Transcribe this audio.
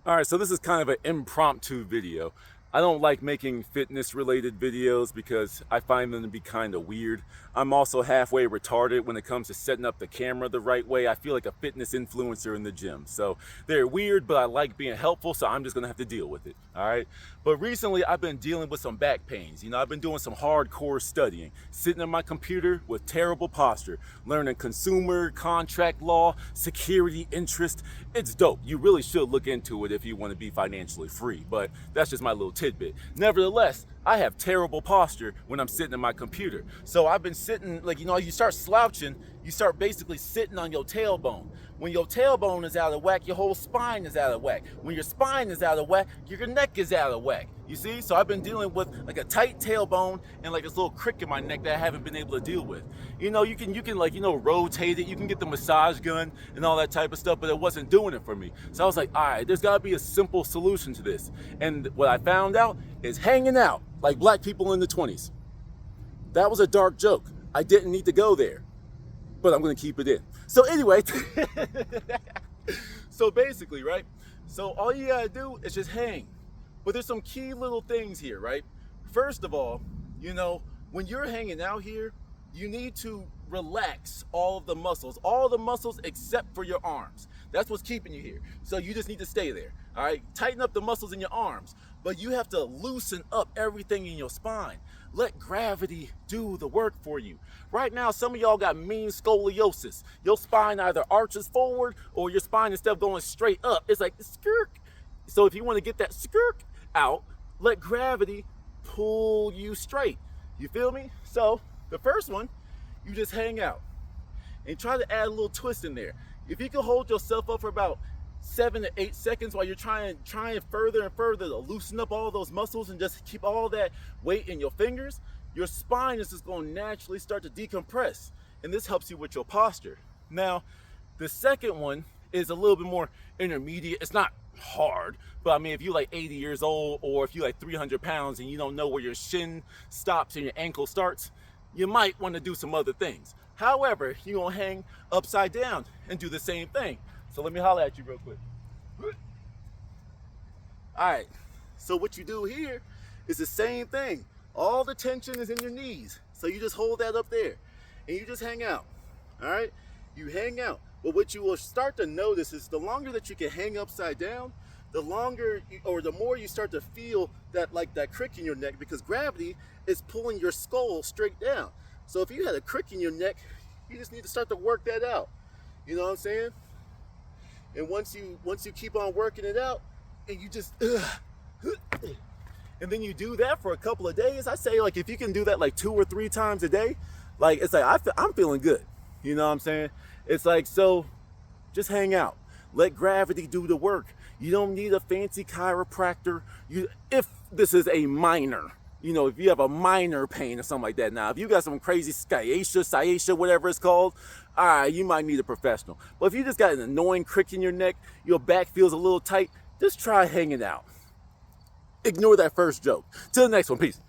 All right, so this is kind of an impromptu video. I don't like making fitness related videos because I find them to be kind of weird. I'm also halfway retarded when it comes to setting up the camera the right way. I feel like a fitness influencer in the gym. So they're weird, but I like being helpful, so I'm just gonna have to deal with it. All right. But recently I've been dealing with some back pains. I've been doing some hardcore studying, sitting at my computer with terrible posture, learning consumer contract law, security interest. It's dope. You really should look into it if you want to be financially free, but that's just my little tidbit. Nevertheless, I have terrible posture when I'm sitting at my computer. So I've been sitting, you start slouching, you start basically sitting on your tailbone. When your tailbone is out of whack, your whole spine is out of whack. When your spine is out of whack, your neck is out of whack. You see? So I've been dealing with like a tight tailbone and like this little crick in my neck that I haven't been able to deal with. You can rotate it, you can get the massage gun and all that type of stuff, but it wasn't doing it for me. So I was like, all right, there's gotta be a simple solution to this. And what I found out is hanging out like black people in the 20s. That was a dark joke. I didn't need to go there, but I'm gonna keep it in. So anyway, so basically, right? So all you gotta do is just hang. But there's some key little things here, right? First of all, when you're hanging out here, you need to relax all the muscles except for your arms. That's what's keeping you here. So you just need to stay there, all right? Tighten up the muscles in your arms, but you have to loosen up everything in your spine. Let gravity do the work for you. Right now, some of y'all got mean scoliosis. Your spine either arches forward or your spine, instead of going straight up, it's like skirk. So if you want to get that skirk out, let gravity pull you straight. You feel me? So the first one, you just hang out and try to add a little twist in there. If you can hold yourself up for about 7 to 8 seconds while you're trying further and further to loosen up all those muscles and just keep all that weight in your fingers, your spine is just going to naturally start to decompress. And this helps you with your posture. Now, the second one is a little bit more intermediate. It's not hard, but I mean, if you're like 80 years old or if you're like 300 pounds and you don't know where your shin stops and your ankle starts, you might want to do some other things. However, you're going to hang upside down and do the same thing. So let me holler at you real quick. All right, so what you do here is the same thing. All the tension is in your knees. So you just hold that up there and you just hang out. All right, you hang out. But what you will start to notice is the longer that you can hang upside down, the more you start to feel that crick in your neck, because gravity is pulling your skull straight down. So if you had a crick in your neck, you just need to start to work that out. You know what I'm saying? And once you keep on working it out, and you just and then you do that for a couple of days, I say, like, if you can do that like 2 or 3 times a day, like, it's like I'm feeling good. You know what I'm saying? It's like, so just hang out. Let gravity do the work. You don't need a fancy chiropractor. If this is a minor, if you have a minor pain or something like that. Now, if you got some crazy sciatica, whatever it's called, all right, you might need a professional. But if you just got an annoying crick in your neck, your back feels a little tight, just try hanging out. Ignore that first joke. Till the next one, peace.